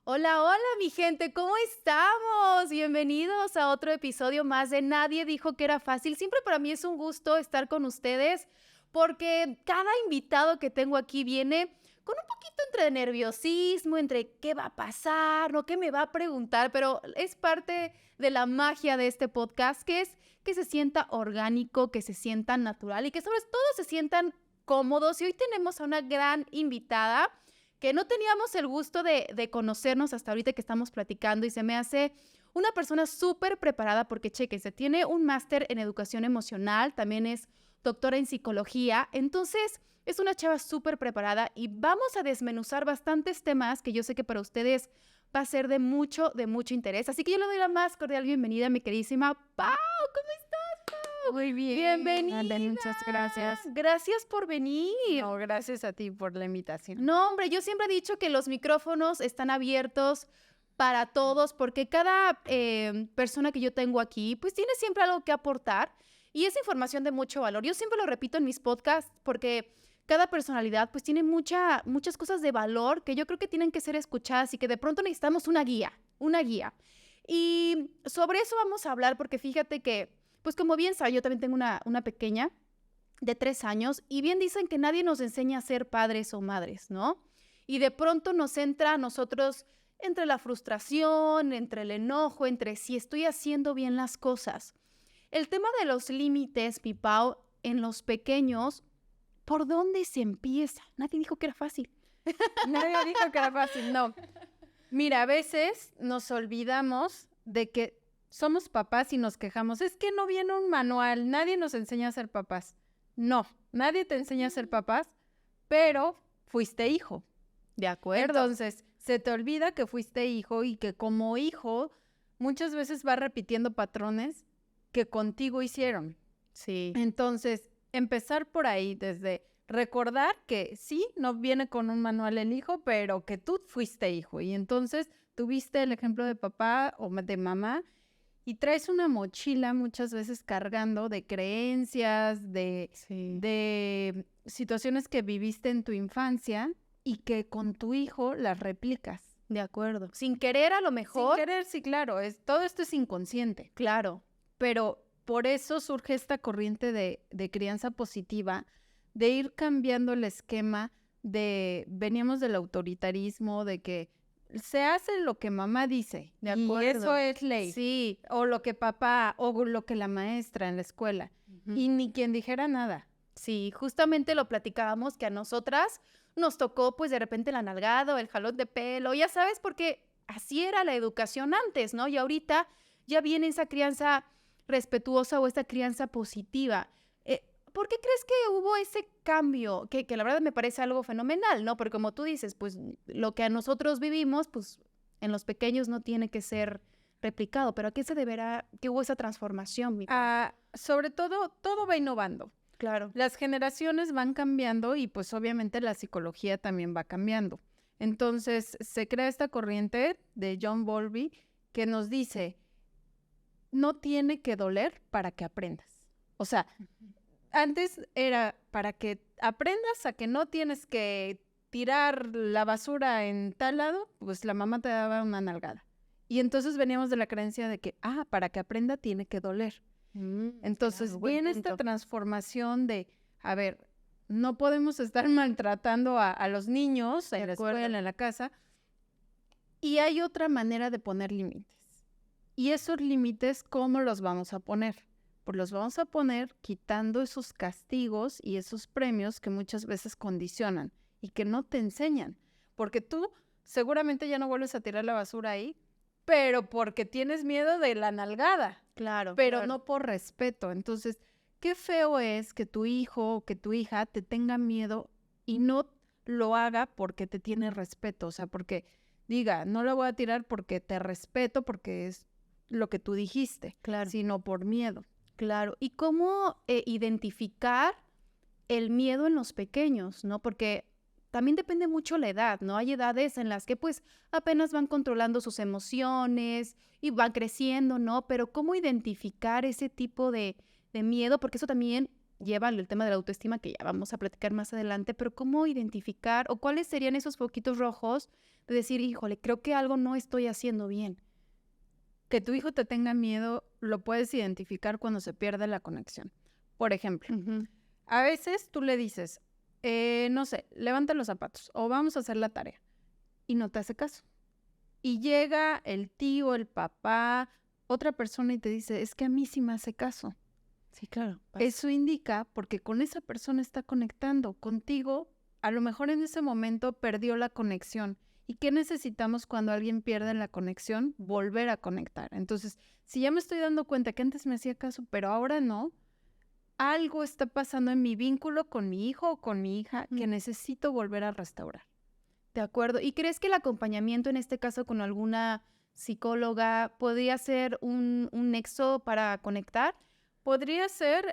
Hola, hola, mi gente, ¿cómo estamos? Bienvenidos a otro episodio más de Nadie dijo que era fácil. Siempre para mí es un gusto estar con ustedes porque cada invitado que tengo aquí viene con un poquito entre nerviosismo, entre qué va a pasar, ¿no? ¿Qué me va a preguntar? Pero es parte de la magia de este podcast, que es que se sienta orgánico, que se sienta natural y que sobre todo se sientan cómodos. Y hoy tenemos a una gran invitada que no teníamos el gusto de conocernos hasta ahorita que estamos platicando y se me hace una persona súper preparada porque, chéquense, tiene un máster en educación emocional, también es doctora en psicología, entonces es una chava súper preparada y vamos a desmenuzar bastantes temas que yo sé que para ustedes va a ser de mucho interés. Así que yo le doy la más cordial bienvenida a mi queridísima Pau. ¿Cómo estás, Pau? Muy bien, Bienvenida. Ale, muchas gracias. Gracias por venir. No, gracias a ti por la invitación. No, hombre, yo siempre he dicho que los micrófonos están abiertos para todos porque cada persona que yo tengo aquí pues tiene siempre algo que aportar y es información de mucho valor. Yo siempre lo repito en mis podcasts porque cada personalidad pues tiene muchas cosas de valor que yo creo que tienen que ser escuchadas y que de pronto necesitamos una guía. Y sobre eso vamos a hablar porque fíjate que, pues como bien sabes, yo también tengo una pequeña de 3 años y bien dicen que nadie nos enseña a ser padres o madres, ¿no? Y de pronto nos entra a nosotros entre la frustración, entre el enojo, entre si estoy haciendo bien las cosas. El tema de los límites, Pipao, en los pequeños, ¿por dónde se empieza? Nadie dijo que era fácil. Nadie dijo que era fácil, no. Mira, a veces nos olvidamos de que somos papás y nos quejamos. Es que no viene un manual, nadie nos enseña a ser papás. No, nadie te enseña a ser papás, pero fuiste hijo. De acuerdo. Entonces, se te olvida que fuiste hijo y que como hijo muchas veces vas repitiendo patrones que contigo hicieron. Sí. Entonces, empezar por ahí, desde recordar que sí, no viene con un manual el hijo, pero que tú fuiste hijo y entonces tuviste el ejemplo de papá o de mamá y traes una mochila muchas veces cargando de creencias, de situaciones que viviste en tu infancia y que con tu hijo las replicas. De acuerdo. Sin querer a lo mejor. Sin querer, sí, claro, todo esto es inconsciente. Claro. Pero por eso surge esta corriente de crianza positiva, de ir cambiando el esquema veníamos del autoritarismo, de que se hace lo que mamá dice, De acuerdo. y eso es ley. Sí. O lo que papá, o lo que la maestra en la escuela, y ni quien dijera nada. Sí, justamente lo platicábamos que a nosotras nos tocó pues de repente la nalgada o el jalón de pelo, ya sabes, porque así era la educación antes, ¿no? Y ahorita ya viene esa crianza respetuosa o esta crianza positiva. ¿Por qué crees que hubo ese cambio? Que la verdad me parece algo fenomenal, ¿no? Porque como tú dices, pues lo que a nosotros vivimos, pues en los pequeños no tiene que ser replicado, pero ¿a qué se deberá que hubo esa transformación, mi Pau? Sobre todo va innovando. Claro. Las generaciones van cambiando y pues obviamente la psicología también va cambiando. Entonces se crea esta corriente de John Bowlby que nos dice, no tiene que doler para que aprendas. O sea, antes era para que aprendas a que no tienes que tirar la basura en tal lado, pues la mamá te daba una nalgada. Y entonces veníamos de la creencia de que, para que aprenda tiene que doler. Entonces claro, buen viene punto. esta transformación de, a ver, no podemos estar maltratando a los niños en la escuela, en la casa. Y hay otra manera de poner límites. Y esos límites, ¿cómo los vamos a poner? Pues los vamos a poner quitando esos castigos y esos premios que muchas veces condicionan y que no te enseñan. Porque tú seguramente ya no vuelves a tirar la basura ahí, pero porque tienes miedo de la nalgada. Claro. Pero claro. no por respeto. Entonces, qué feo es que tu hijo o que tu hija te tenga miedo y no lo haga porque te tiene respeto. O sea, porque diga, no lo voy a tirar porque te respeto, porque es lo que tú dijiste, Claro. sino por miedo. Claro. ¿Y cómo identificar el miedo en los pequeños, no? Porque también depende mucho la edad, ¿no? Hay edades en las que pues apenas van controlando sus emociones y van creciendo, ¿no? Pero ¿cómo identificar ese tipo de miedo? Porque eso también lleva el tema de la autoestima, que ya vamos a platicar más adelante, pero ¿cómo identificar o cuáles serían esos foquitos rojos de decir, híjole, creo que algo no estoy haciendo bien? Que tu hijo te tenga miedo lo puedes identificar cuando se pierde la conexión. Por ejemplo, a veces tú le dices, no sé, levanta los zapatos o vamos a hacer la tarea y no te hace caso. Y llega el tío, el papá, otra persona y te dice, es que a mí sí me hace caso. Sí, claro. Eso indica porque con esa persona está conectando. Contigo, a lo mejor en ese momento perdió la conexión. ¿Y qué necesitamos cuando alguien pierde la conexión? Volver a conectar. Entonces, si ya me estoy dando cuenta que antes me hacía caso, pero ahora no, algo está pasando en mi vínculo con mi hijo o con mi hija que necesito volver a restaurar. De acuerdo. ¿Y crees que el acompañamiento, en este caso con alguna psicóloga, podría ser un nexo para conectar? Podría ser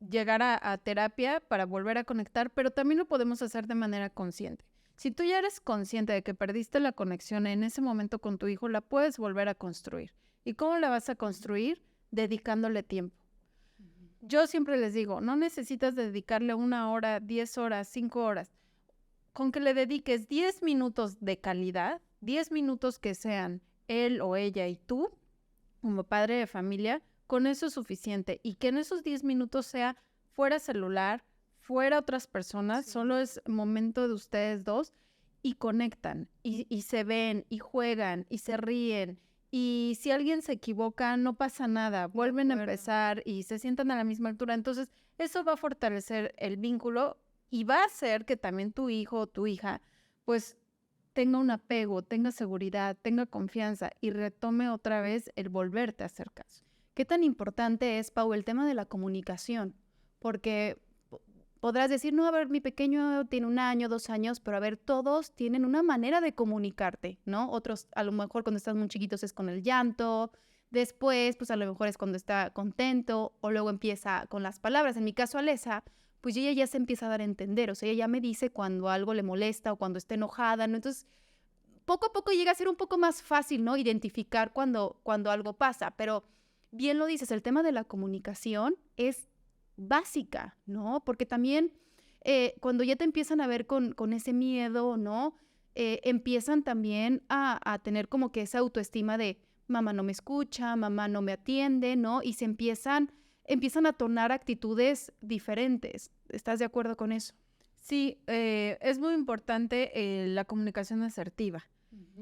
llegar a terapia para volver a conectar, pero también lo podemos hacer de manera consciente. Si tú ya eres consciente de que perdiste la conexión en ese momento con tu hijo, la puedes volver a construir. ¿Y cómo la vas a construir? Dedicándole tiempo. Yo siempre les digo, no necesitas dedicarle 1 hora, 10 horas, 5 horas. Con que le dediques 10 minutos de calidad, 10 minutos que sean él o ella y tú, como padre de familia, con eso es suficiente. Y que en esos 10 minutos sea fuera celular, fuera otras personas, solo es momento de ustedes dos y conectan y se ven y juegan y se ríen. Y si alguien se equivoca, no pasa nada, vuelven a empezar y se sientan a la misma altura. Entonces, eso va a fortalecer el vínculo y va a hacer que también tu hijo o tu hija, pues, tenga un apego, tenga seguridad, tenga confianza y retome otra vez el volverte a hacer caso. ¿Qué tan importante es, Pau, el tema de la comunicación? Porque podrás decir, no, a ver, mi pequeño tiene 1 año, 2 años, pero a ver, todos tienen una manera de comunicarte, ¿no? Otros, a lo mejor cuando estás muy chiquitos es con el llanto, después, pues a lo mejor es cuando está contento, o luego empieza con las palabras. En mi caso, Alesa, pues ella ya se empieza a dar a entender, o sea, ella ya me dice cuando algo le molesta o cuando está enojada, ¿no? Entonces, poco a poco llega a ser un poco más fácil, ¿no? Identificar cuando algo pasa, pero bien lo dices, el tema de la comunicación es básica, ¿no? Porque también cuando ya te empiezan a ver con ese miedo, ¿no? Empiezan también a tener como que esa autoestima de mamá no me escucha, mamá no me atiende, ¿no? Y se empiezan a tornar actitudes diferentes. ¿Estás de acuerdo con eso? Sí, es muy importante la comunicación asertiva.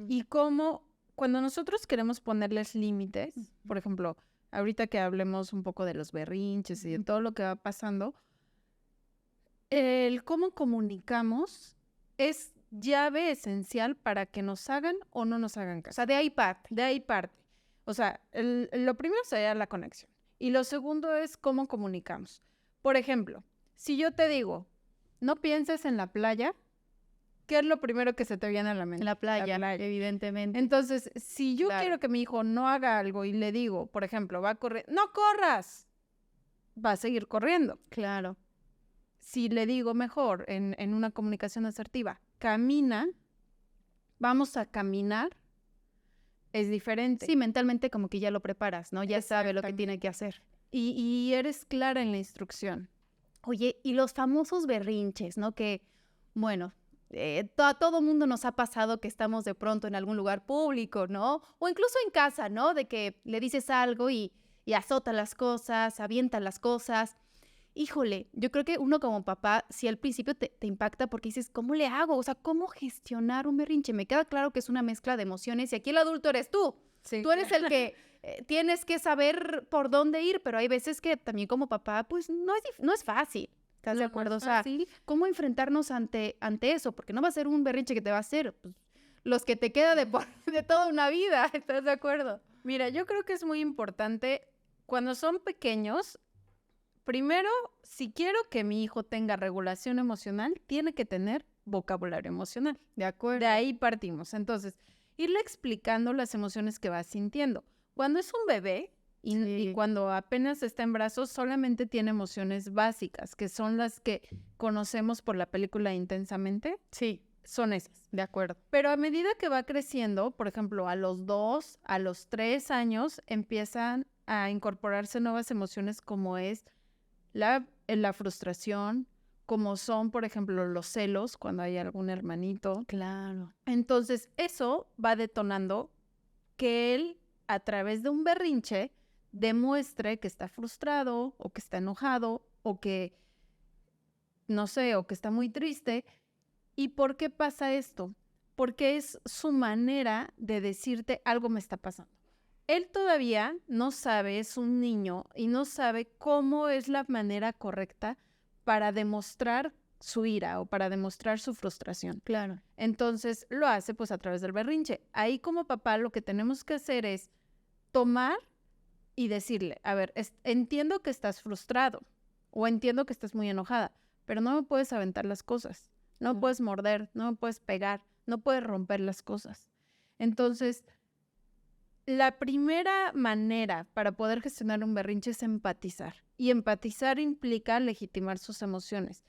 Y cómo, cuando nosotros queremos ponerles límites, por ejemplo, ahorita que hablemos un poco de los berrinches y de todo lo que va pasando, el cómo comunicamos es llave esencial para que nos hagan o no nos hagan O caso. sea, de ahí parte. De ahí parte. O sea, lo primero sería la conexión. Y lo segundo es cómo comunicamos. Por ejemplo, si yo te digo, no pienses en la playa, ¿qué es lo primero que se te viene a la mente? En la playa, evidentemente. Entonces, si yo Claro. quiero que mi hijo no haga algo y le digo, por ejemplo, va a correr, ¡no corras! Va a seguir corriendo. Claro. Si le digo mejor en una comunicación asertiva, camina, vamos a caminar, es diferente. Sí, mentalmente como que ya lo preparas, ¿no? Ya sabe lo que Exactamente. tiene que hacer. Y eres clara en la instrucción. Oye, y los famosos berrinches, ¿no? Que, bueno, a todo mundo nos ha pasado que estamos de pronto en algún lugar público, ¿no? O incluso en casa, ¿no? De que le dices algo y azota las cosas, avienta las cosas. Híjole, yo creo que uno como papá, si al principio te impacta porque dices, ¿cómo le hago? O sea, ¿cómo gestionar un berrinche? Me queda claro que es una mezcla de emociones y aquí el adulto eres tú. Sí. Tú eres el que tienes que saber por dónde ir, pero hay veces que también como papá, pues no es fácil. ¿Estás de acuerdo? O sea, ¿cómo enfrentarnos ante eso? Porque no va a ser un berrinche que te va a hacer, pues, los que te queda de toda una vida. ¿Estás de acuerdo? Mira, yo creo que es muy importante, cuando son pequeños, primero, si quiero que mi hijo tenga regulación emocional, tiene que tener vocabulario emocional. De acuerdo. De ahí partimos. Entonces, irle explicando las emociones que va sintiendo. Cuando es un bebé y cuando apenas está en brazos, solamente tiene emociones básicas, que son las que conocemos por la película Intensamente. Sí, son esas. De acuerdo. Pero a medida que va creciendo, por ejemplo, a los 2, a los 3 años, empiezan a incorporarse nuevas emociones como es la la frustración, como son, por ejemplo, los celos cuando hay algún hermanito. Claro. Entonces, eso va detonando que él, a través de un berrinche, demuestre que está frustrado o que está enojado o que, no sé, o que está muy triste. ¿Y por qué pasa esto? Porque es su manera de decirte algo me está pasando. Él todavía no sabe, es un niño y no sabe cómo es la manera correcta para demostrar su ira o para demostrar su frustración. Claro. Entonces lo hace pues a través del berrinche. Ahí como papá lo que tenemos que hacer es tomar y decirle, a ver, entiendo que estás frustrado o entiendo que estás muy enojada, pero no me puedes aventar las cosas, no me puedes morder, no me puedes pegar, no puedes romper las cosas. Entonces, la primera manera para poder gestionar un berrinche es empatizar. Y empatizar implica legitimar sus emociones.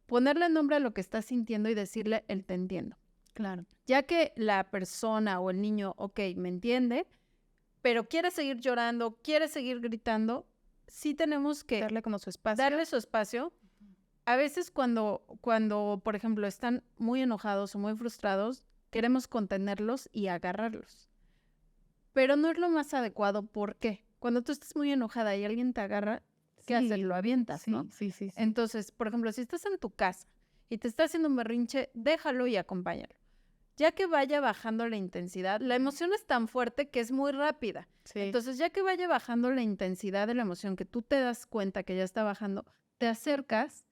Ponerle nombre a lo que estás sintiendo y decirle, él te entiendo. Claro. Ya que la persona o el niño, ok, me entiende, pero quiere seguir llorando, quiere seguir gritando, sí tenemos que Darle como su espacio. darle su espacio. A veces cuando, por ejemplo, están muy enojados o muy frustrados, queremos contenerlos y agarrarlos. Pero no es lo más adecuado. ¿Por qué? Cuando tú estás muy enojada y alguien te agarra, ¿qué haces? Lo avientas, ¿no? Sí. Entonces, por ejemplo, si estás en tu casa y te está haciendo un berrinche, déjalo y acompáñalo. Ya que vaya bajando la intensidad, la emoción es tan fuerte que es muy rápida. Sí. Entonces, ya que vaya bajando la intensidad de la emoción, que tú te das cuenta que ya está bajando, te acercas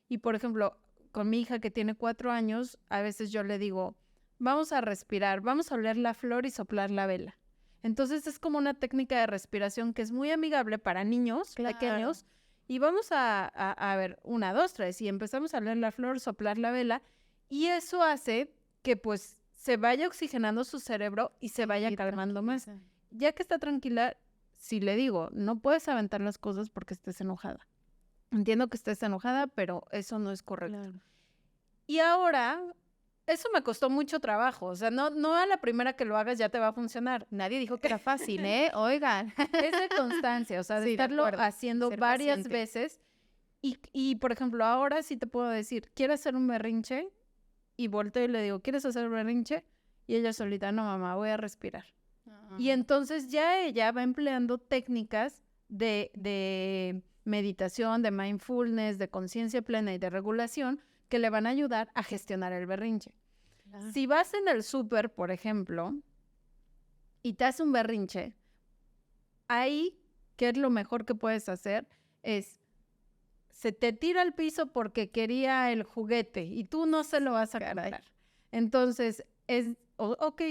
y, por ejemplo, con mi hija que tiene 4 años, a veces yo le digo, vamos a respirar, vamos a oler la flor y soplar la vela. Entonces, es como una técnica de respiración que es muy amigable para niños pequeños. Y vamos a ver, 1, 2, 3, y empezamos a oler la flor, soplar la vela, y eso hace que pues se vaya oxigenando su cerebro y se vaya calmando más. Ya que está tranquila, si le digo, no puedes aventar las cosas porque estés enojada. Entiendo que estés enojada, pero eso no es correcto. Claro. Y ahora, eso me costó mucho trabajo. O sea, no a la primera que lo hagas ya te va a funcionar. Nadie dijo que era fácil, ¿eh? Oigan. Es de constancia, o sea, de Sí, de estarlo acuerdo. haciendo Ser varias paciente. veces. Y, por ejemplo, ahora sí te puedo decir, ¿quieres hacer un berrinche? Y volteo y le digo, ¿quieres hacer un berrinche? Y ella solita, no, mamá, voy a respirar. Y entonces ya ella va empleando técnicas de meditación, de mindfulness, de conciencia plena y de regulación que le van a ayudar a gestionar el berrinche. Claro. Si vas en el súper, por ejemplo, y te hace un berrinche, ahí, ¿qué es lo mejor que puedes hacer? Es, se te tira al piso porque quería el juguete y tú no se lo vas a comprar. Entonces, ok,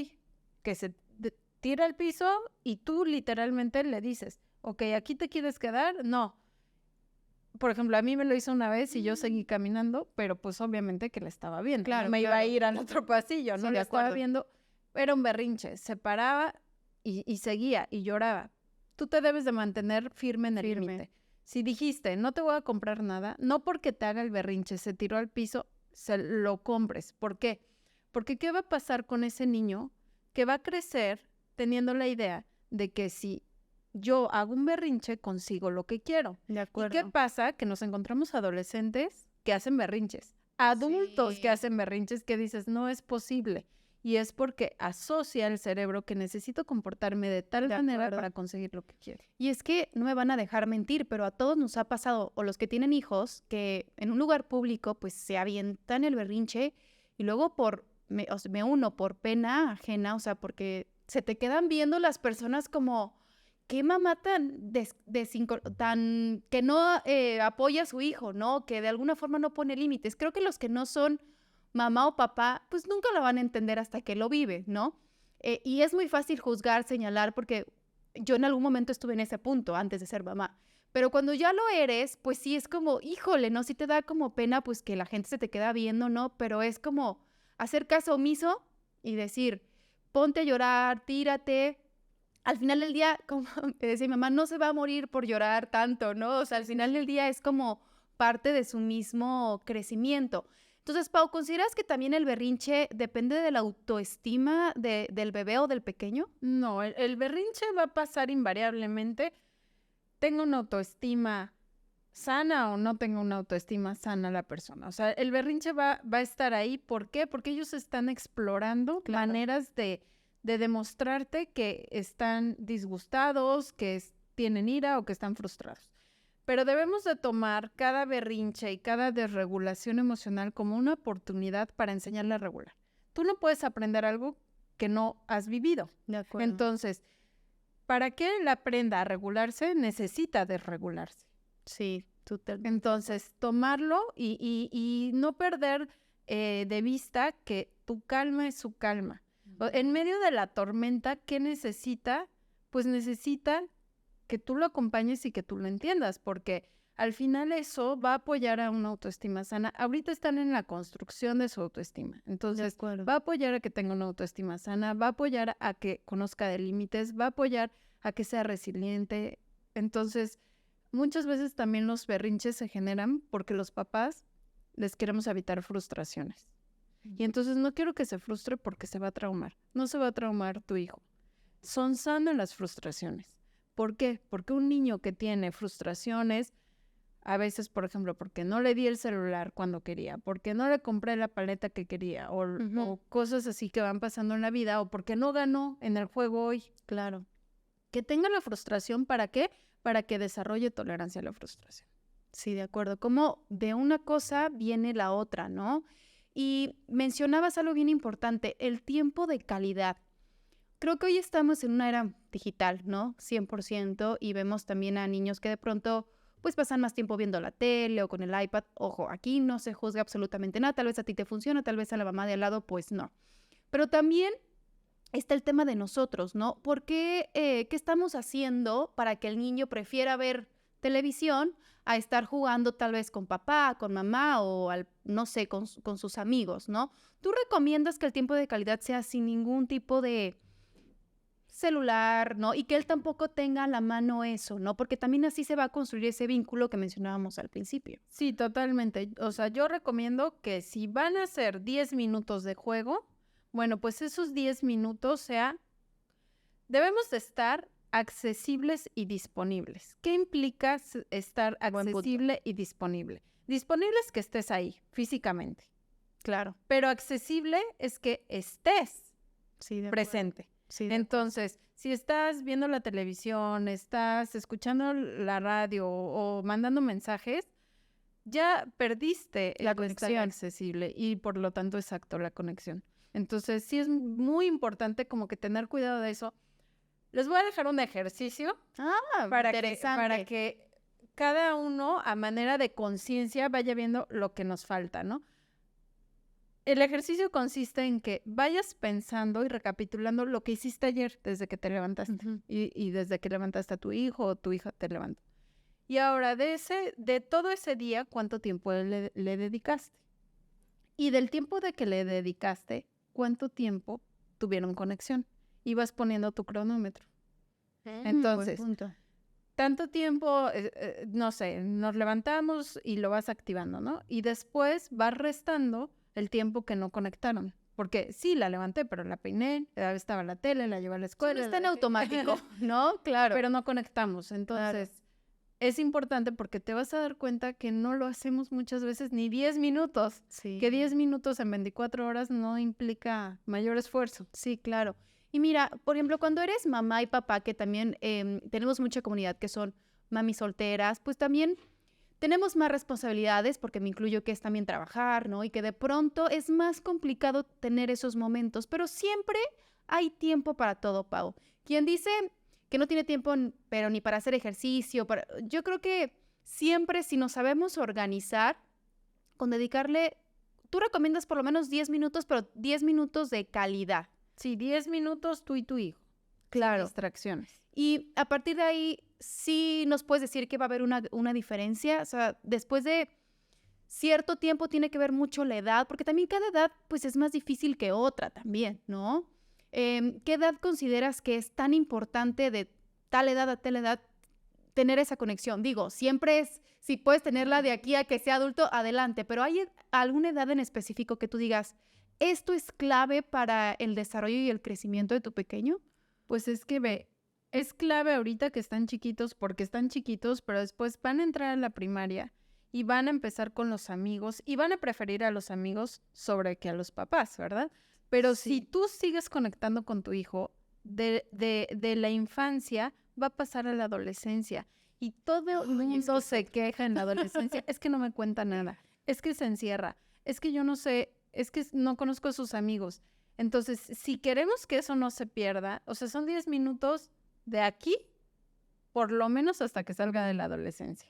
que se tira al piso y tú literalmente le dices, ok, ¿aquí te quieres quedar? No. Por ejemplo, a mí me lo hizo una vez y yo seguí caminando, pero pues obviamente que la estaba viendo. Claro, No me iba a ir al otro pasillo, Sí, ¿no? de La estaba acuerdo. viendo. Era un berrinche. Se paraba y seguía y lloraba. Tú te debes de mantener firme en el Firme. límite. Si dijiste, no te voy a comprar nada, no porque te haga el berrinche, se tiró al piso, se lo compres. ¿Por qué? Porque ¿qué va a pasar con ese niño que va a crecer teniendo la idea de que si yo hago un berrinche, consigo lo que quiero? De ¿Y acuerdo. qué pasa? Que nos encontramos adolescentes que hacen berrinches, adultos Sí. que hacen berrinches que dices, no es posible. Y es porque asocia el cerebro que necesito comportarme de tal De manera acuerdo. para conseguir lo que quiero. Y es que no me van a dejar mentir, pero a todos nos ha pasado, o los que tienen hijos, que en un lugar público pues se avientan el berrinche y luego me uno por pena ajena, o sea, porque se te quedan viendo las personas como, qué mamá tan que no apoya a su hijo, ¿no? Que de alguna forma no pone límites. Creo que los que no son mamá o papá, pues nunca lo van a entender hasta que lo vive, ¿no? Y es muy fácil juzgar, señalar, porque yo en algún momento estuve en ese punto antes de ser mamá. Pero cuando ya lo eres, pues sí es como, híjole, ¿no? Sí te da como pena, pues que la gente se te queda viendo, ¿no? Pero es como hacer caso omiso y decir, ponte a llorar, tírate. Al final del día, como te decía mi mamá, no se va a morir por llorar tanto, ¿no? O sea, al final del día es como parte de su mismo crecimiento. Entonces, Pau, ¿consideras que también el berrinche depende de la autoestima del bebé o del pequeño? No, el berrinche va a pasar invariablemente. Tengo una autoestima sana o no tenga una autoestima sana la persona. O sea, el berrinche va a estar ahí. ¿Por qué? Porque ellos están explorando maneras de demostrarte que están disgustados, que tienen ira o que están frustrados. Pero debemos de tomar cada berrinche y cada desregulación emocional como una oportunidad para enseñarle a regular. Tú no puedes aprender algo que no has vivido. De acuerdo. Entonces, para que él aprenda a regularse, necesita desregularse. Sí, totalmente. Entonces, tomarlo y no perder de vista que tu calma es su calma. En medio de la tormenta, ¿qué necesita? Pues necesita que tú lo acompañes y que tú lo entiendas, porque al final eso va a apoyar a una autoestima sana. Ahorita están en la construcción de su autoestima. Entonces, va a apoyar a que tenga una autoestima sana, va a apoyar a que conozca de límites, va a apoyar a que sea resiliente. Entonces, muchas veces también los berrinches se generan porque los papás les queremos evitar frustraciones. Y entonces no quiero que se frustre porque se va a traumar. No se va a traumar tu hijo. Son sanas las frustraciones. ¿Por qué? Porque un niño que tiene frustraciones, a veces, por ejemplo, porque no le di el celular cuando quería, porque no le compré la paleta que quería, o cosas así que van pasando en la vida, o porque no ganó en el juego hoy. Claro. Que tenga la frustración, ¿para qué? Para que desarrolle tolerancia a la frustración. Sí, de acuerdo. Como de una cosa viene la otra, ¿no? Y mencionabas algo bien importante, el tiempo de calidad. Creo que hoy estamos en una era digital, ¿no? 100%, y vemos también a niños que de pronto pues pasan más tiempo viendo la tele o con el iPad. Ojo, aquí no se juzga absolutamente nada, tal vez a ti te funciona, tal vez a la mamá de al lado, pues no. Pero también está el tema de nosotros, ¿no? ¿Por qué? ¿Qué estamos haciendo para que el niño prefiera ver televisión a estar jugando tal vez con papá, con mamá o, no sé, con sus amigos, ¿no? ¿Tú recomiendas que el tiempo de calidad sea sin ningún tipo de celular, ¿no? Y que él tampoco tenga a la mano eso, ¿no? Porque también así se va a construir ese vínculo que mencionábamos al principio. Sí, totalmente. O sea, yo recomiendo que si van a hacer 10 minutos de juego, bueno, pues esos 10 minutos debemos de estar accesibles y disponibles. ¿Qué implica estar accesible y disponible? Disponible es que estés ahí, físicamente. Claro. Pero accesible es que estés presente. Sí, entonces, si estás viendo la televisión, estás escuchando la radio o mandando mensajes, ya perdiste la conexión accesible y por lo tanto, exacto, la conexión. Entonces, sí es muy importante como que tener cuidado de eso. Les voy a dejar un ejercicio para que cada uno a manera de conciencia vaya viendo lo que nos falta, ¿no? El ejercicio consiste en que vayas pensando y recapitulando lo que hiciste ayer desde que te levantaste y desde que levantaste a tu hijo o tu hija te levantó. Y ahora, de todo ese día, ¿cuánto tiempo le dedicaste? Y del tiempo de que le dedicaste, ¿cuánto tiempo tuvieron conexión? Y vas poniendo tu cronómetro. Entonces, tanto tiempo, no sé, nos levantamos y lo vas activando, ¿no? Y después vas restando el tiempo que no conectaron. Porque sí, la levanté, pero la peiné, estaba la tele, la llevé a la escuela. Está en automático, ¿no? Claro. Pero no conectamos. Entonces, es importante porque te vas a dar cuenta que no lo hacemos muchas veces ni 10 minutos. Sí. Que 10 minutos en 24 horas no implica mayor esfuerzo. Sí, claro. Y mira, por ejemplo, cuando eres mamá y papá, que también tenemos mucha comunidad que son mamis solteras, pues también tenemos más responsabilidades, porque me incluyo, que es también trabajar, ¿no? Y que de pronto es más complicado tener esos momentos, pero siempre hay tiempo para todo, Pau. Quien dice que no tiene tiempo, pero ni para hacer ejercicio, yo creo que siempre, si nos sabemos organizar, con dedicarle, tú recomiendas por lo menos 10 minutos, pero 10 minutos de calidad. Sí, 10 minutos tú y tu hijo. Claro. Sin distracciones. Y a partir de ahí, sí nos puedes decir que va a haber una diferencia. O sea, después de cierto tiempo tiene que ver mucho la edad, porque también cada edad pues es más difícil que otra también, ¿no? ¿Qué edad consideras que es tan importante de tal edad a tal edad tener esa conexión? Digo, siempre es, si puedes tenerla de aquí a que sea adulto, adelante, pero ¿hay alguna edad en específico que tú digas, esto es clave para el desarrollo y el crecimiento de tu pequeño? Pues es que Es clave ahorita que están chiquitos, porque están chiquitos, pero después van a entrar a la primaria y van a empezar con los amigos y van a preferir a los amigos sobre que a los papás, ¿verdad? Pero si Sí. tú sigues conectando con tu hijo de la infancia, va a pasar a la adolescencia. Y todo el Ay, es mundo que se queja en la adolescencia. Es que no me cuenta nada. Es que se encierra. Es que yo no sé. Es que no conozco a sus amigos. Entonces, si queremos que eso no se pierda, o sea, son 10 minutos de aquí, por lo menos hasta que salga de la adolescencia.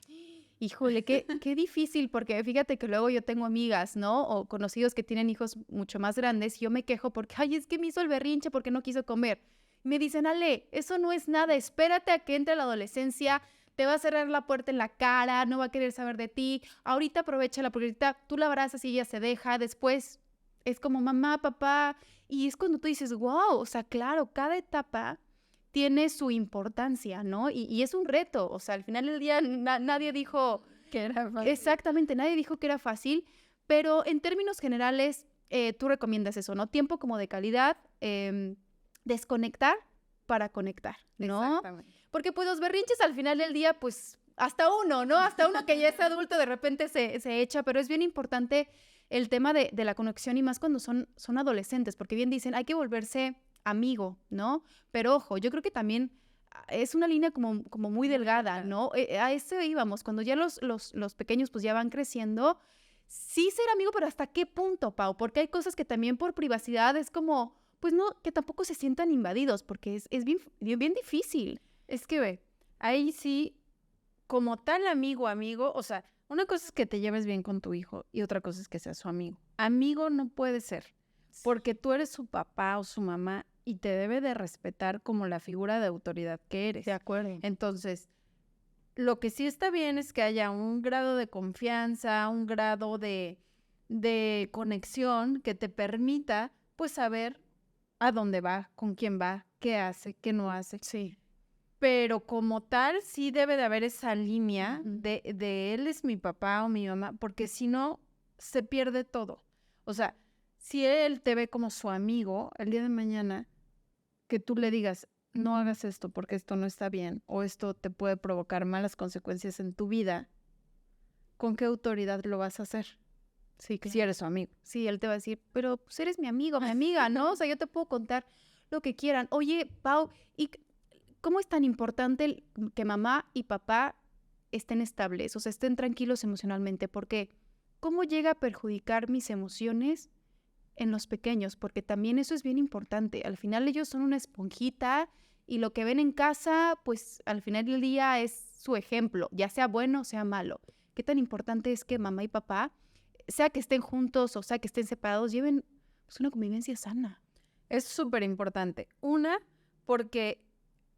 Híjole, qué difícil, porque fíjate que luego yo tengo amigas, ¿no? O conocidos que tienen hijos mucho más grandes, y yo me quejo porque, ay, es que me hizo el berrinche porque no quiso comer. Y me dicen, Ale, eso no es nada, espérate a que entre la adolescencia, te va a cerrar la puerta en la cara, no va a querer saber de ti, ahorita aprovechala, porque ahorita tú la abrazas y ella se deja, después es como mamá, papá, y es cuando tú dices, wow, o sea, claro, cada etapa tiene su importancia, ¿no? Y es un reto, o sea, al final del día nadie dijo, Que era fácil. exactamente, nadie dijo que era fácil, pero en términos generales, tú recomiendas eso, ¿no? Tiempo como de calidad, desconectar para conectar, ¿no? Exactamente. Porque pues los berrinches al final del día, pues hasta uno, ¿no? Hasta uno que ya es adulto de repente se echa, pero es bien importante el tema de la conexión y más cuando son adolescentes, porque bien dicen, hay que volverse amigo, ¿no? Pero ojo, yo creo que también es una línea como muy delgada, ¿no? A eso íbamos, cuando ya los pequeños pues ya van creciendo, sí ser amigo, pero ¿hasta qué punto, Pau? Porque hay cosas que también por privacidad es como, pues no, que tampoco se sientan invadidos, porque es bien difícil. Es que ve, ahí sí, como tal amigo, o sea, una cosa es que te lleves bien con tu hijo y otra cosa es que seas su amigo. Amigo no puede ser, porque tú eres su papá o su mamá y te debe de respetar como la figura de autoridad que eres. De acuerdo. Entonces, lo que sí está bien es que haya un grado de confianza, un grado de conexión que te permita, pues, saber a dónde va, con quién va, qué hace, qué no hace. Sí. Pero como tal, sí debe de haber esa línea Ujú. de él es mi papá o mi mamá, porque si no, se pierde todo. O sea, si él te ve como su amigo, el día de mañana, que tú le digas, no hagas esto porque esto no está bien, o esto te puede provocar malas consecuencias en tu vida, ¿con qué autoridad lo vas a hacer? Sí, Si claro. eres su amigo. Sí, él te va a decir, pero pues eres mi amigo, mi amiga, ¿no? O sea, yo te puedo contar lo que quieran. Oye, Pau, ¿y cómo es tan importante que mamá y papá estén estables, o sea, estén tranquilos emocionalmente? Porque ¿cómo llega a perjudicar mis emociones en los pequeños? Porque también eso es bien importante. Al final ellos son una esponjita y lo que ven en casa, pues al final del día es su ejemplo, ya sea bueno o sea malo. ¿Qué tan importante es que mamá y papá, sea que estén juntos o sea que estén separados, lleven pues, una convivencia sana? Es súper importante. Una, porque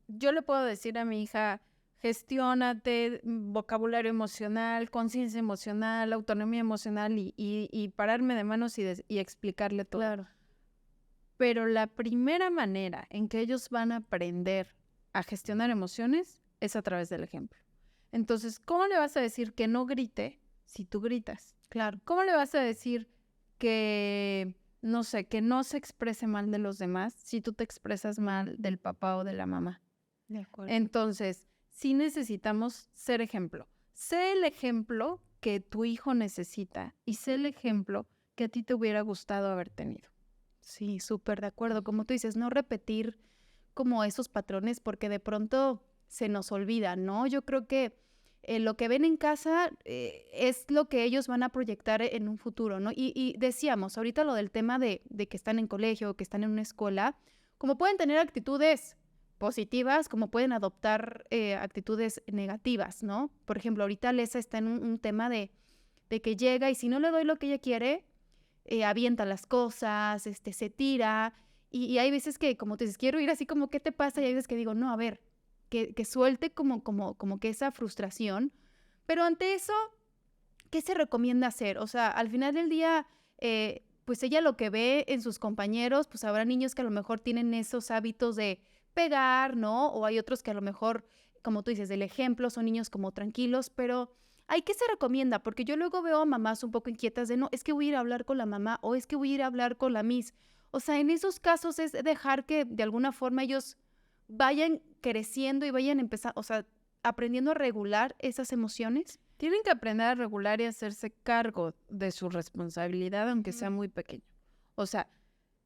yo le puedo decir a mi hija, gestiónate, vocabulario emocional, conciencia emocional, autonomía emocional y pararme de manos y explicarle todo. Claro. Pero la primera manera en que ellos van a aprender a gestionar emociones es a través del ejemplo. Entonces, ¿cómo le vas a decir que no grite si tú gritas? Claro. ¿Cómo le vas a decir que, no sé, que no se exprese mal de los demás si tú te expresas mal del papá o de la mamá? De acuerdo. Entonces, sí necesitamos ser ejemplo. Sé el ejemplo que tu hijo necesita y sé el ejemplo que a ti te hubiera gustado haber tenido. Sí, súper de acuerdo. Como tú dices, no repetir como esos patrones porque de pronto se nos olvida, ¿no? Yo creo que lo que ven en casa es lo que ellos van a proyectar en un futuro, ¿no? Y decíamos, ahorita lo del tema de que están en colegio, que están en una escuela, como pueden tener actitudes positivas, como pueden adoptar actitudes negativas, ¿no? Por ejemplo, ahorita Lesa está en un tema de que llega y si no le doy lo que ella quiere, avienta las cosas, se tira, y hay veces que, como te dices, quiero ir así como, ¿qué te pasa? Y hay veces que digo, no, a ver, que suelte como que esa frustración, pero ante eso, ¿qué se recomienda hacer? O sea, al final del día, pues ella lo que ve en sus compañeros, pues habrá niños que a lo mejor tienen esos hábitos de pegar, ¿no? O hay otros que a lo mejor, como tú dices, del ejemplo, son niños como tranquilos, pero ¿hay qué se recomienda? Porque yo luego veo a mamás un poco inquietas de, no, es que voy a ir a hablar con la mamá o es que voy a ir a hablar con la miss. O sea, en esos casos es dejar que de alguna forma ellos vayan creciendo y vayan empezando, o sea, aprendiendo a regular esas emociones? Tienen que aprender a regular y hacerse cargo de su responsabilidad, aunque sea muy pequeño. O sea,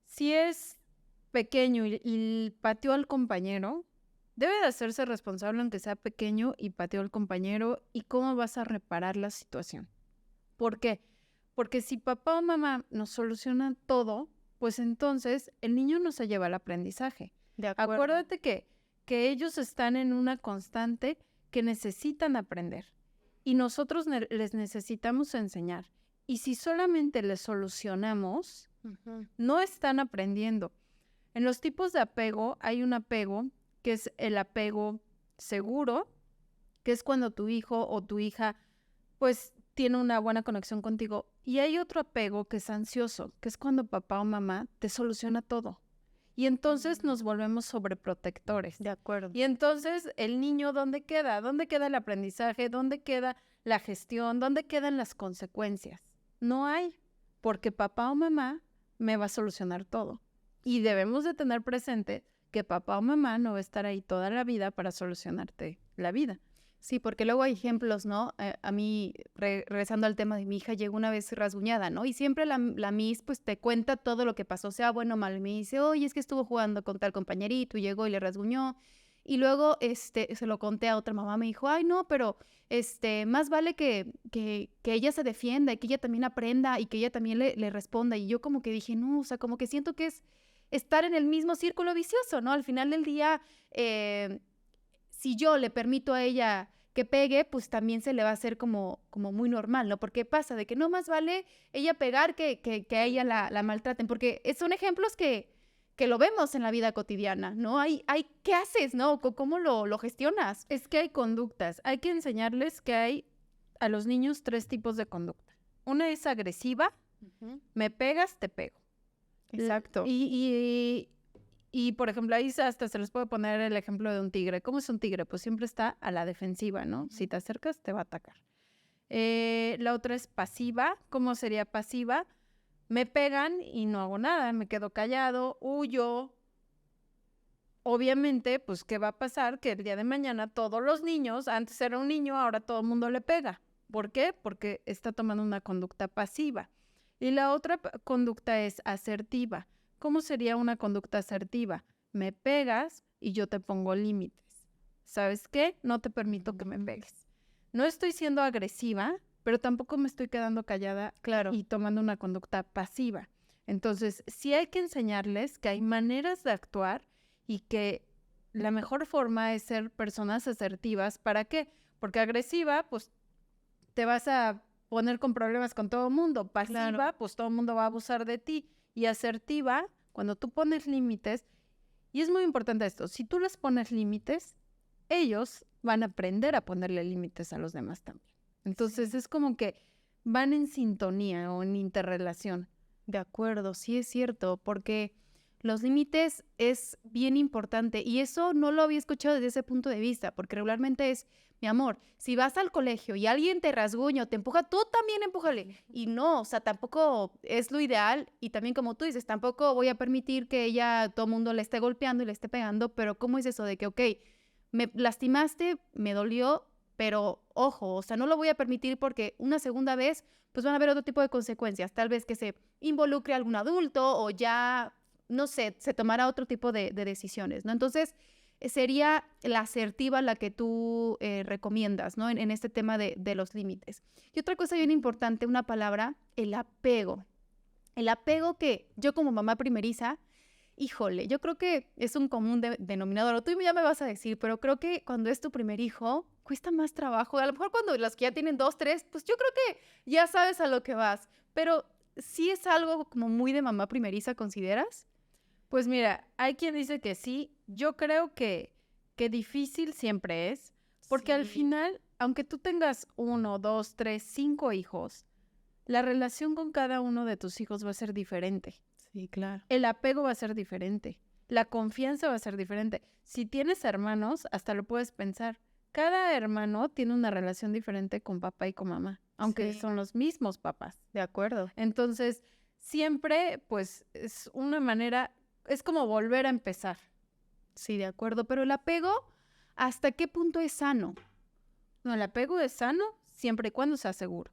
si es pequeño y pateó al compañero, debe de hacerse responsable aunque sea pequeño y pateó al compañero. ¿Y cómo vas a reparar la situación? ¿Por qué? Porque si papá o mamá nos solucionan todo, pues entonces el niño no se lleva al aprendizaje. De acuerdo. Acuérdate que ellos están en una constante que necesitan aprender y nosotros les necesitamos enseñar. Y si solamente les solucionamos, no están aprendiendo. En los tipos de apego hay un apego que es el apego seguro, que es cuando tu hijo o tu hija pues tiene una buena conexión contigo. Y hay otro apego que es ansioso, que es cuando papá o mamá te soluciona todo. Y entonces nos volvemos sobreprotectores. De acuerdo. Y entonces el niño, ¿dónde queda? ¿Dónde queda el aprendizaje? ¿Dónde queda la gestión? ¿Dónde quedan las consecuencias? No hay, porque papá o mamá me va a solucionar todo. Y debemos de tener presente que papá o mamá no va a estar ahí toda la vida para solucionarte la vida. Sí, porque luego hay ejemplos, ¿no? A mí, regresando al tema de mi hija, llegó una vez rasguñada, ¿no? Y siempre la Miss, pues, te cuenta todo lo que pasó, sea bueno o malo. Y me dice, oye, es que estuvo jugando con tal compañerito y llegó y le rasguñó. Y luego, se lo conté a otra mamá, me dijo, ay, no, pero, más vale que ella se defienda y que ella también aprenda y que ella también le responda. Y yo como que dije, no, o sea, como que siento que es estar en el mismo círculo vicioso, ¿no? Al final del día, si yo le permito a ella que pegue, pues también se le va a hacer como muy normal, ¿no? Porque pasa de que no más vale ella pegar que a ella la maltraten, porque son ejemplos que lo vemos en la vida cotidiana, ¿no? ¿Qué haces, no? ¿Cómo lo gestionas? Es que hay conductas. Hay que enseñarles que hay a los niños 3 tipos de conducta. Una es agresiva, me pegas, te pego. Exacto. Y, por ejemplo, ahí hasta se les puede poner el ejemplo de un tigre. ¿Cómo es un tigre? Pues siempre está a la defensiva, ¿no? Si te acercas, te va a atacar. La otra es pasiva. ¿Cómo sería pasiva? Me pegan y no hago nada, me quedo callado, huyo. Obviamente, pues, ¿qué va a pasar? Que el día de mañana todos los niños, antes era un niño, ahora todo el mundo le pega. ¿Por qué? Porque está tomando una conducta pasiva. Y la otra conducta es asertiva. ¿Cómo sería una conducta asertiva? Me pegas y yo te pongo límites. ¿Sabes qué? No te permito que me pegues. No estoy siendo agresiva, pero tampoco me estoy quedando callada y tomando una conducta pasiva. Entonces, sí hay que enseñarles que hay maneras de actuar y que la mejor forma es ser personas asertivas. ¿Para qué? Porque agresiva, pues, te vas a poner con problemas con todo el mundo. Pasiva, pues todo el mundo va a abusar de ti. Y asertiva, cuando tú pones límites, y es muy importante esto, si tú les pones límites, ellos van a aprender a ponerle límites a los demás también. Entonces es como que van en sintonía o en interrelación. De acuerdo, sí es cierto, porque los límites es bien importante y eso no lo había escuchado desde ese punto de vista, porque regularmente es, mi amor, si vas al colegio y alguien te rasguña o te empuja, tú también empújale. Y no, o sea, tampoco es lo ideal y también como tú dices, tampoco voy a permitir que ella, todo el mundo le esté golpeando y le esté pegando, pero ¿cómo es eso de que, ok, me lastimaste, me dolió, pero ojo, o sea, no lo voy a permitir porque una segunda vez, pues van a haber otro tipo de consecuencias, tal vez que se involucre algún adulto o ya, no sé, se tomará otro tipo de decisiones, ¿no? Entonces, sería la asertiva la que tú recomiendas, ¿no? En este tema de los límites. Y otra cosa bien importante, una palabra, el apego. El apego que yo como mamá primeriza, híjole, yo creo que es un común denominador. Tú ya me vas a decir, pero creo que cuando es tu primer hijo, cuesta más trabajo. A lo mejor cuando los que ya tienen 2, 3, pues yo creo que ya sabes a lo que vas. Pero sí es algo como muy de mamá primeriza, ¿consideras? Pues mira, hay quien dice que sí. Yo creo que difícil siempre es, porque al final, aunque tú tengas 1, 2, 3, 5 hijos, la relación con cada uno de tus hijos va a ser diferente. Sí, claro. El apego va a ser diferente. La confianza va a ser diferente. Si tienes hermanos, hasta lo puedes pensar. Cada hermano tiene una relación diferente con papá y con mamá, aunque son los mismos papás. De acuerdo. Entonces, siempre, pues, es una manera, es como volver a empezar. Sí, de acuerdo. Pero el apego, ¿hasta qué punto es sano? No, el apego es sano siempre y cuando sea seguro.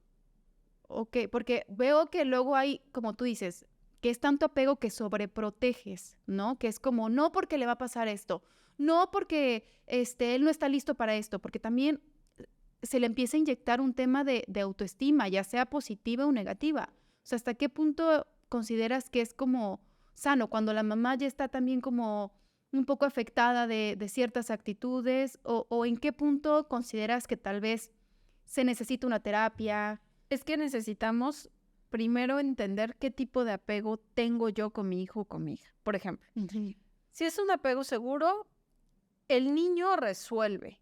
Ok, porque veo que luego hay, como tú dices, que es tanto apego que sobreproteges, ¿no? Que es como, no porque le va a pasar esto, no porque él no está listo para esto, porque también se le empieza a inyectar un tema de autoestima, ya sea positiva o negativa. O sea, ¿hasta qué punto consideras que es como sano cuando la mamá ya está también como un poco afectada de ciertas actitudes? O en qué punto consideras que tal vez se necesita una terapia? Es que necesitamos primero entender qué tipo de apego tengo yo con mi hijo o con mi hija. Por ejemplo, si es un apego seguro, el niño resuelve.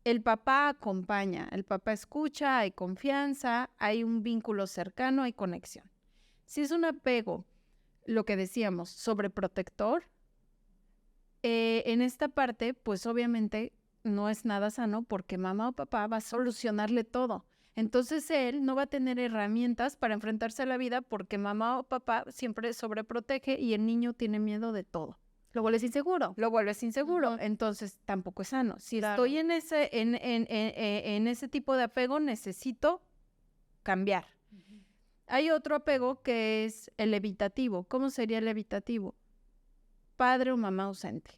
El papá acompaña, el papá escucha, hay confianza, hay un vínculo cercano, hay conexión. Si es un apego, lo que decíamos, sobreprotector, en esta parte, pues obviamente no es nada sano porque mamá o papá va a solucionarle todo. Entonces él no va a tener herramientas para enfrentarse a la vida porque mamá o papá siempre sobreprotege y el niño tiene miedo de todo. Lo vuelves inseguro. Lo vuelves inseguro, Ujú. entonces tampoco es sano. Si Claro. estoy en ese tipo de apego, necesito cambiar. Hay otro apego que es el evitativo. ¿Cómo sería el evitativo? Padre o mamá ausente.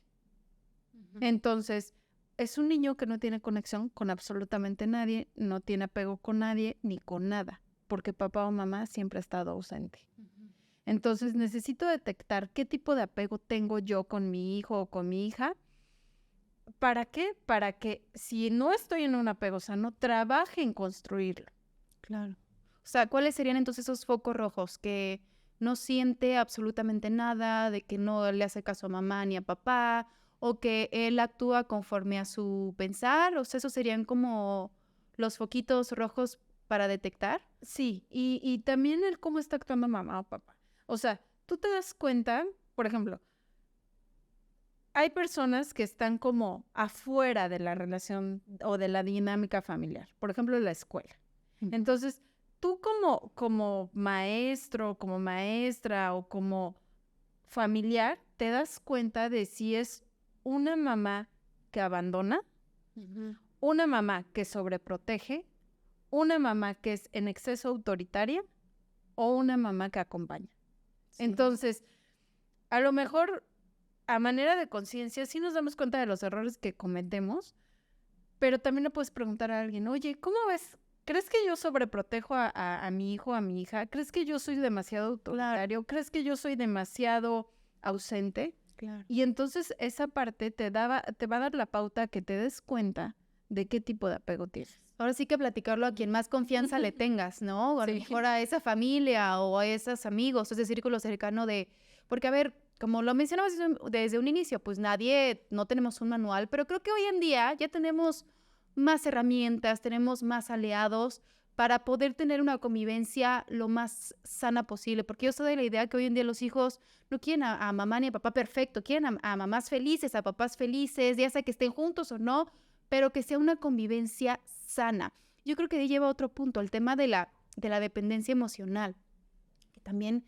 Entonces, es un niño que no tiene conexión con absolutamente nadie, no tiene apego con nadie ni con nada, porque papá o mamá siempre ha estado ausente. Entonces, necesito detectar qué tipo de apego tengo yo con mi hijo o con mi hija. ¿Para qué? Para que si no estoy en un apego sano, trabaje en construirlo. Claro. O sea, ¿cuáles serían entonces esos focos rojos? Que no siente absolutamente nada, de que no le hace caso a mamá ni a papá, o que él actúa conforme a su pensar. O sea, esos serían como los foquitos rojos para detectar. Sí, y también el cómo está actuando mamá o papá. O sea, tú te das cuenta, por ejemplo, hay personas que están como afuera de la relación o de la dinámica familiar, por ejemplo, la escuela. Entonces, tú como maestro, como maestra o como familiar, te das cuenta de si es una mamá que abandona, una mamá que sobreprotege, una mamá que es en exceso autoritaria o una mamá que acompaña. Sí. Entonces, a lo mejor a manera de conciencia sí nos damos cuenta de los errores que cometemos, pero también le puedes preguntar a alguien, oye, ¿cómo ves? ¿Crees que yo sobreprotejo a mi hijo, a mi hija? ¿Crees que yo soy demasiado autoritario? ¿Crees que yo soy demasiado ausente? Claro. Y entonces esa parte te va a dar la pauta que te des cuenta de qué tipo de apego tienes. Ahora sí que platicarlo a quien más confianza le tengas, ¿no? O a lo Sí. mejor a esa familia o a esos amigos, ese círculo cercano de... Porque, a ver, como lo mencionabas desde un inicio, pues no tenemos un manual, pero creo que hoy en día ya tenemos más herramientas, tenemos más aliados para poder tener una convivencia lo más sana posible. Porque yo soy de la idea que hoy en día los hijos no quieren a mamá ni a papá perfecto, quieren a mamás felices, a papás felices, ya sea que estén juntos o no, pero que sea una convivencia sana. Yo creo que ahí lleva a otro punto, el tema de la dependencia emocional. Que también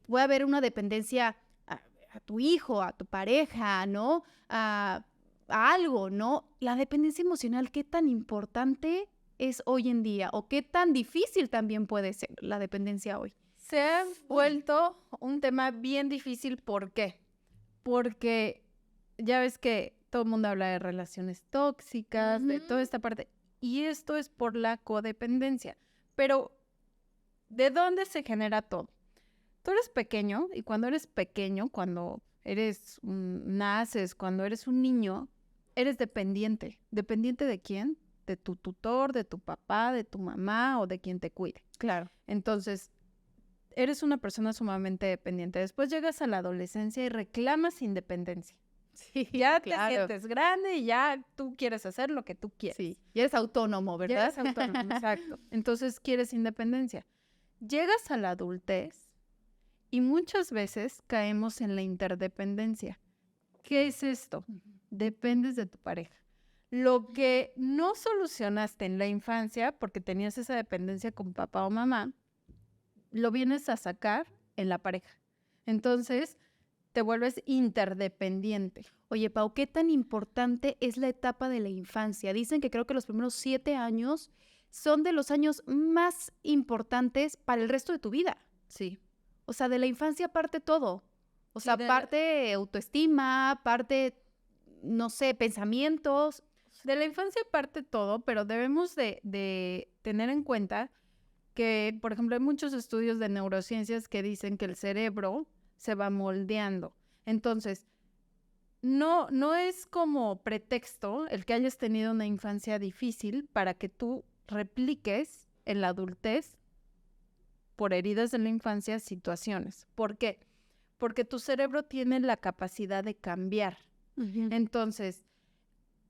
puede haber una dependencia a tu hijo, a tu pareja, ¿no? A algo, ¿no? La dependencia emocional, ¿qué tan importante es hoy en día? ¿O qué tan difícil también puede ser la dependencia hoy? Se ha vuelto un tema bien difícil. ¿Por qué? Porque ya ves que todo el mundo habla de relaciones tóxicas, de toda esta parte, y esto es por la codependencia. Pero, ¿de dónde se genera todo? Tú eres pequeño, y cuando eres pequeño, cuando naces, cuando eres un niño, eres dependiente. ¿Dependiente de quién? De tu tutor, de tu papá, de tu mamá o de quien te cuide. Claro. Entonces, eres una persona sumamente dependiente. Después llegas a la adolescencia y reclamas independencia. Sí, Ya claro. te sientes grande y ya tú quieres hacer lo que tú quieres. Sí, y eres autónomo, Ya ¿verdad? eres autónomo, exacto. Entonces quieres independencia. Llegas a la adultez y muchas veces caemos en la interdependencia. ¿Qué es esto? Dependes de tu pareja. Lo que no solucionaste en la infancia, porque tenías esa dependencia con papá o mamá, lo vienes a sacar en la pareja. Entonces, te vuelves interdependiente. Oye, Pau, ¿qué tan importante es la etapa de la infancia? Dicen que creo que los primeros 7 años son de los años más importantes para el resto de tu vida. Sí. O sea, de la infancia parte todo. O sea, de parte autoestima, parte, no sé, pensamientos. la infancia parte todo, pero debemos de tener en cuenta que, por ejemplo, hay muchos estudios de neurociencias que dicen que el cerebro se va moldeando. Entonces, no es como pretexto el que hayas tenido una infancia difícil para que tú repliques en la adultez, por heridas de la infancia, situaciones. ¿Por qué? Porque tu cerebro tiene la capacidad de cambiar. Entonces,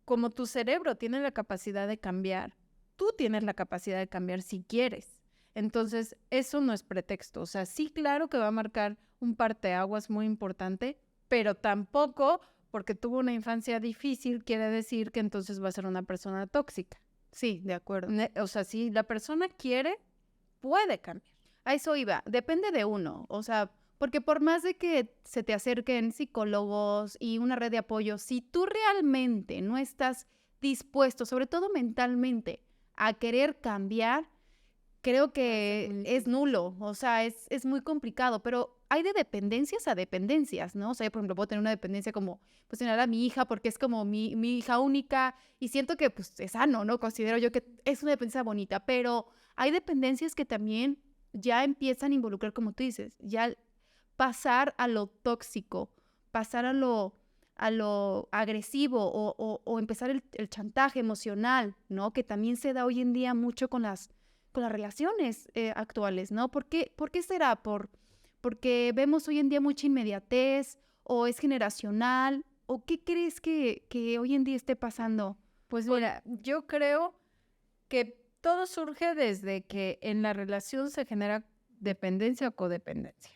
como tu cerebro tiene la capacidad de cambiar, tú tienes la capacidad de cambiar si quieres. Entonces, eso no es pretexto. O sea, sí, claro que va a marcar un parteaguas muy importante, pero tampoco porque tuvo una infancia difícil quiere decir que entonces va a ser una persona tóxica. Sí, de acuerdo. O sea, si la persona quiere, puede cambiar. A eso iba. Depende de uno. O sea, porque por más de que se te acerquen psicólogos y una red de apoyo, si tú realmente no estás dispuesto, sobre todo mentalmente, a querer cambiar, creo que es nulo. O sea, es muy complicado. Pero hay de dependencias a dependencias, ¿no? O sea, yo, por ejemplo, puedo tener una dependencia como, pues, tener a mi hija porque es como mi hija única y siento que, pues, es sano, ¿no? Considero yo que es una dependencia bonita, pero hay dependencias que también ya empiezan a involucrar, como tú dices, ya pasar a lo tóxico, pasar a lo agresivo o empezar el chantaje emocional, ¿no? Que también se da hoy en día mucho con las relaciones actuales, ¿no? ¿Por qué será? Porque vemos hoy en día mucha inmediatez o es generacional o qué crees que hoy en día esté pasando. Pues mira, yo creo que todo surge desde que en la relación se genera dependencia o codependencia.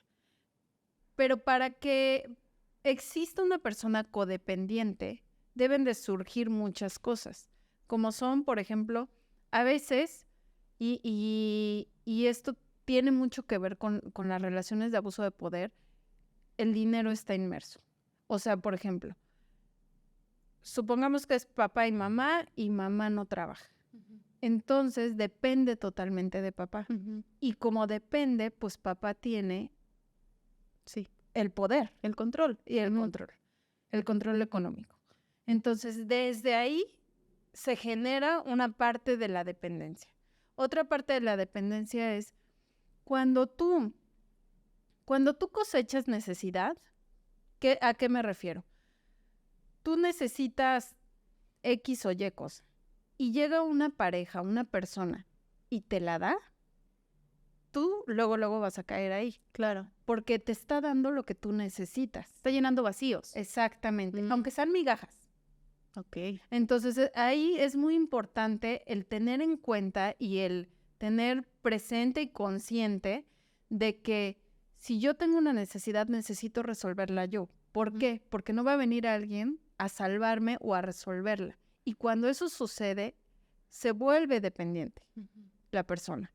Pero para que exista una persona codependiente, deben de surgir muchas cosas, como son, por ejemplo, a veces, y esto tiene mucho que ver con las relaciones de abuso de poder, el dinero está inmerso. O sea, por ejemplo, supongamos que es papá y mamá no trabaja. Entonces depende totalmente de papá. Y como depende, pues papá tiene el poder, el control. Y el control económico. Entonces, desde ahí se genera una parte de la dependencia. Otra parte de la dependencia es cuando tú cosechas necesidad. ¿A qué me refiero? Tú necesitas X o Y cosa y llega una pareja, una persona y te la da, tú luego vas a caer ahí. Claro. Porque te está dando lo que tú necesitas. Está llenando vacíos. Exactamente. Aunque sean migajas. Ok. Entonces, ahí es muy importante el tener en cuenta y el tener presente y consciente de que si yo tengo una necesidad, necesito resolverla yo. ¿Por qué? Porque no va a venir alguien a salvarme o a resolverla. Y cuando eso sucede, se vuelve dependiente la persona.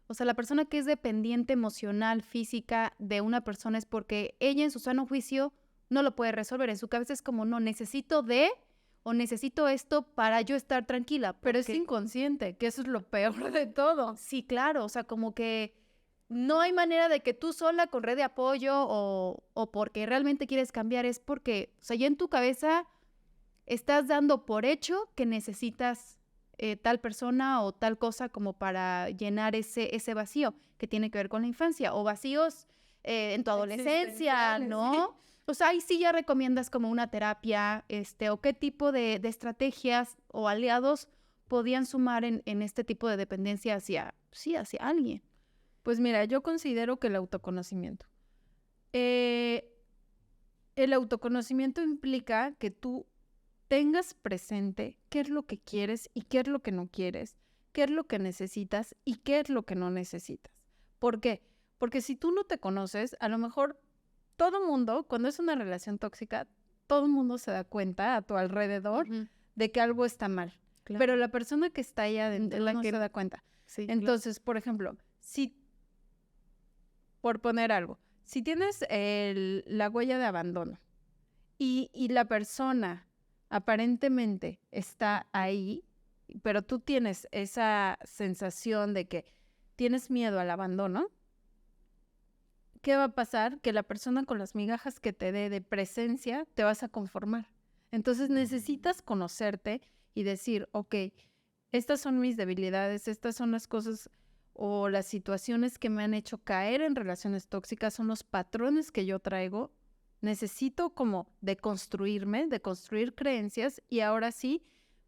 O sea, la persona que es dependiente emocional, física de una persona es porque ella en su sano juicio no lo puede resolver. En su cabeza es como, no, necesito esto para yo estar tranquila. Pero es inconsciente, que eso es lo peor de todo. Sí, claro. O sea, como que no hay manera de que tú sola con red de apoyo o porque realmente quieres cambiar. Es porque, o sea, ya en tu cabeza estás dando por hecho que necesitas tal persona o tal cosa como para llenar ese vacío que tiene que ver con la infancia o vacíos en tu adolescencia, ¿no? Sí. O sea, ahí sí ya recomiendas como una terapia, o qué tipo de estrategias o aliados podían sumar en este tipo de dependencia hacia alguien. Pues mira, yo considero que el autoconocimiento. El autoconocimiento implica que tú tengas presente qué es lo que quieres y qué es lo que no quieres, qué es lo que necesitas y qué es lo que no necesitas. ¿Por qué? Porque si tú no te conoces, a lo mejor todo mundo, cuando es una relación tóxica, todo el mundo se da cuenta a tu alrededor de que algo está mal. Claro. Pero la persona que está ahí adentro no se da cuenta. Sí, entonces, claro. Por ejemplo, por poner algo, si tienes la huella de abandono y la persona aparentemente está ahí, pero tú tienes esa sensación de que tienes miedo al abandono, ¿qué va a pasar? Que la persona con las migajas que te dé de presencia te vas a conformar. Entonces necesitas conocerte y decir, ok, estas son mis debilidades, estas son las cosas o las situaciones que me han hecho caer en relaciones tóxicas, son los patrones que yo traigo. Necesito como deconstruirme, deconstruir creencias y ahora sí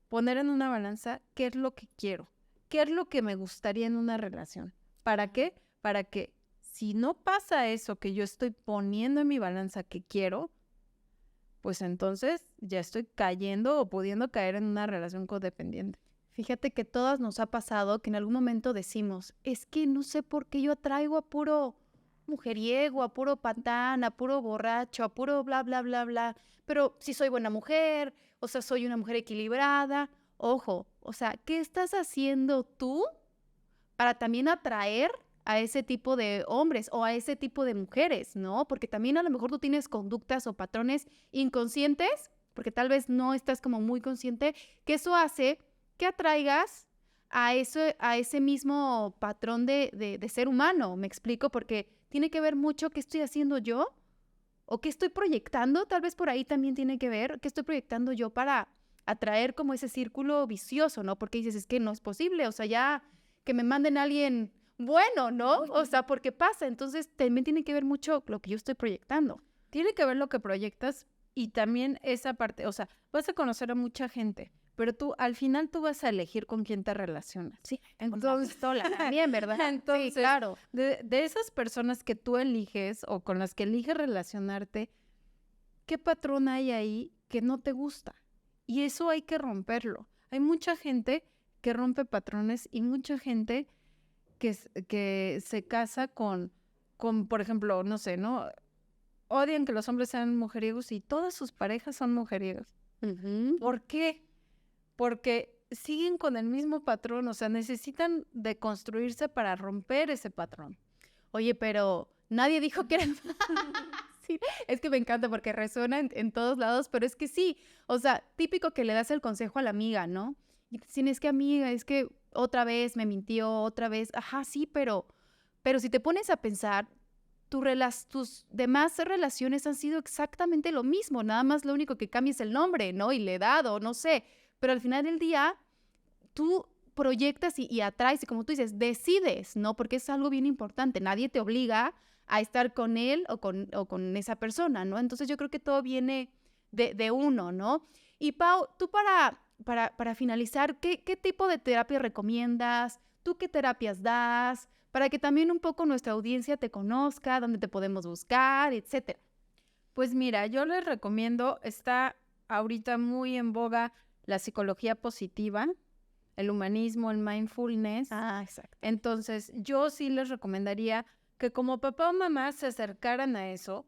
poner en una balanza qué es lo que quiero, qué es lo que me gustaría en una relación. ¿Para qué? Para que si no pasa eso que yo estoy poniendo en mi balanza que quiero, pues entonces ya estoy cayendo o pudiendo caer en una relación codependiente. Fíjate que todas nos ha pasado que en algún momento decimos, es que no sé por qué yo atraigo a puro mujeriego, a puro patán, a puro borracho, a puro bla, bla, bla, bla. Pero si soy buena mujer, o sea, soy una mujer equilibrada. Ojo, o sea, ¿qué estás haciendo tú para también atraer a ese tipo de hombres o a ese tipo de mujeres, ¿no? Porque también a lo mejor tú tienes conductas o patrones inconscientes, porque tal vez no estás como muy consciente, que eso hace que atraigas a ese mismo patrón de ser humano, ¿me explico? Porque tiene que ver mucho qué estoy haciendo yo o qué estoy proyectando, tal vez por ahí también tiene que ver qué estoy proyectando yo para atraer como ese círculo vicioso, ¿no? Porque dices, es que no es posible, o sea, ya que me manden a alguien bueno, ¿no? O sea, porque pasa, entonces también tiene que ver mucho lo que yo estoy proyectando. Tiene que ver lo que proyectas y también esa parte, o sea, vas a conocer a mucha gente, pero tú al final tú vas a elegir con quién te relacionas. Sí, entonces también, ¿verdad? Entonces, sí, claro. De esas personas que tú eliges o con las que eliges relacionarte, ¿qué patrón hay ahí que no te gusta? Y eso hay que romperlo. Hay mucha gente que rompe patrones y mucha gente que se casa con, por ejemplo, no sé, ¿no? Odian que los hombres sean mujeriegos y todas sus parejas son mujeriegos. ¿Por qué? Porque siguen con el mismo patrón, o sea, necesitan deconstruirse para romper ese patrón. Oye, pero nadie dijo que era sí, es que me encanta porque resuena en todos lados, pero es que sí, o sea, típico que le das el consejo a la amiga, ¿no? Y te dicen, es que amiga, es que otra vez me mintió, otra vez, ajá, sí, pero si te pones a pensar, tus demás relaciones han sido exactamente lo mismo, nada más lo único que cambia es el nombre, ¿no? Y la edad o no sé, pero al final del día tú proyectas y atraes y como tú dices, decides, ¿no? Porque es algo bien importante, nadie te obliga a estar con él o con esa persona, ¿no? Entonces yo creo que todo viene de uno, ¿no? Y Pau, tú para finalizar, ¿qué tipo de terapia recomiendas? ¿Tú qué terapias das? Para que también un poco nuestra audiencia te conozca, dónde te podemos buscar, etcétera. Pues mira, yo les recomiendo, está ahorita muy en boga la psicología positiva, el humanismo, el mindfulness. Ah, exacto. Entonces, yo sí les recomendaría que como papá o mamá se acercaran a eso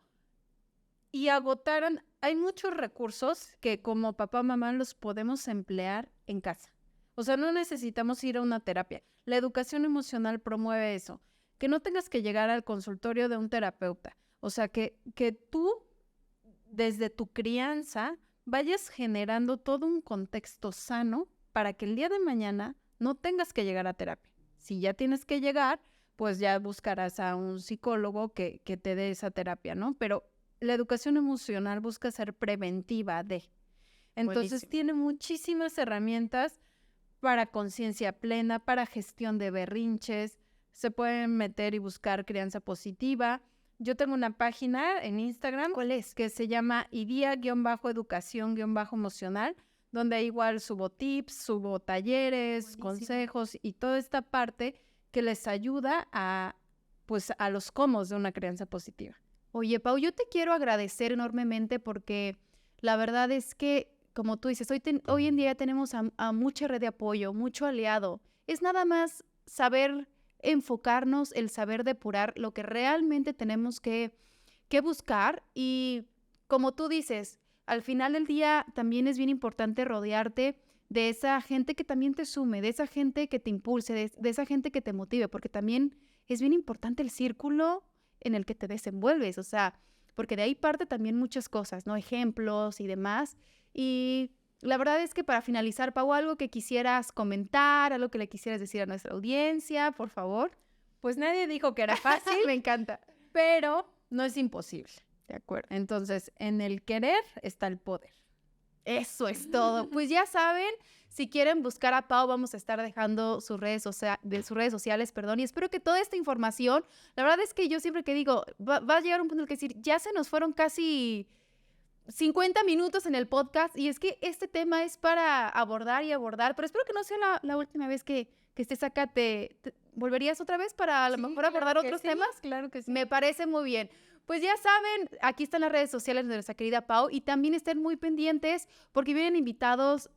y agotaran. Hay muchos recursos que como papá o mamá los podemos emplear en casa. O sea, no necesitamos ir a una terapia. La educación emocional promueve eso, que no tengas que llegar al consultorio de un terapeuta. O sea, que tú, desde tu crianza, vayas generando todo un contexto sano para que el día de mañana no tengas que llegar a terapia. Si ya tienes que llegar, pues ya buscarás a un psicólogo que te dé esa terapia, ¿no? Pero la educación emocional busca ser preventiva de. Entonces Buenísimo. tiene muchísimas herramientas para conciencia plena, para gestión de berrinches. Se pueden meter y buscar crianza positiva. Yo tengo una página en Instagram. ¿Cuál es? Que se llama idia-educación-emocional, donde igual subo tips, subo talleres, Buenísimo. consejos y toda esta parte que les ayuda a los cómo de una crianza positiva. Oye, Pau, yo te quiero agradecer enormemente porque la verdad es que, como tú dices, hoy en día ya tenemos a mucha red de apoyo, mucho aliado. Es nada más saber enfocarnos, el saber depurar lo que realmente tenemos que buscar y, como tú dices, al final del día también es bien importante rodearte de esa gente que también te sume, de esa gente que te impulse, de esa gente que te motive, porque también es bien importante el círculo en el que te desenvuelves, o sea, porque de ahí parte también muchas cosas, ¿no? Ejemplos y demás. Y la verdad es que para finalizar, Pau, algo que quisieras comentar, algo que le quisieras decir a nuestra audiencia, por favor. Pues nadie dijo que era fácil, Me encanta. pero no es imposible. De acuerdo. Entonces, en el querer está el poder. Eso es todo. Pues ya saben, si quieren buscar a Pau, vamos a estar dejando sus redes sociales, perdón, y espero que toda esta información, la verdad es que yo siempre que digo, va a llegar un punto en el que decir, ya se nos fueron casi 50 minutos en el podcast, y es que este tema es para abordar y abordar, pero espero que no sea la última vez que estés acá. ¿Te volverías otra vez para a lo mejor abordar otros temas? Claro que sí. Me parece muy bien. Pues ya saben, aquí están las redes sociales de nuestra querida Pau y también estén muy pendientes porque vienen invitados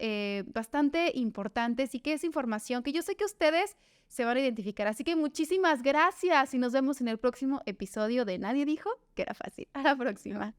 bastante importantes y que es información que yo sé que ustedes se van a identificar. Así que muchísimas gracias y nos vemos en el próximo episodio de Nadie Dijo que Era Fácil. A la próxima.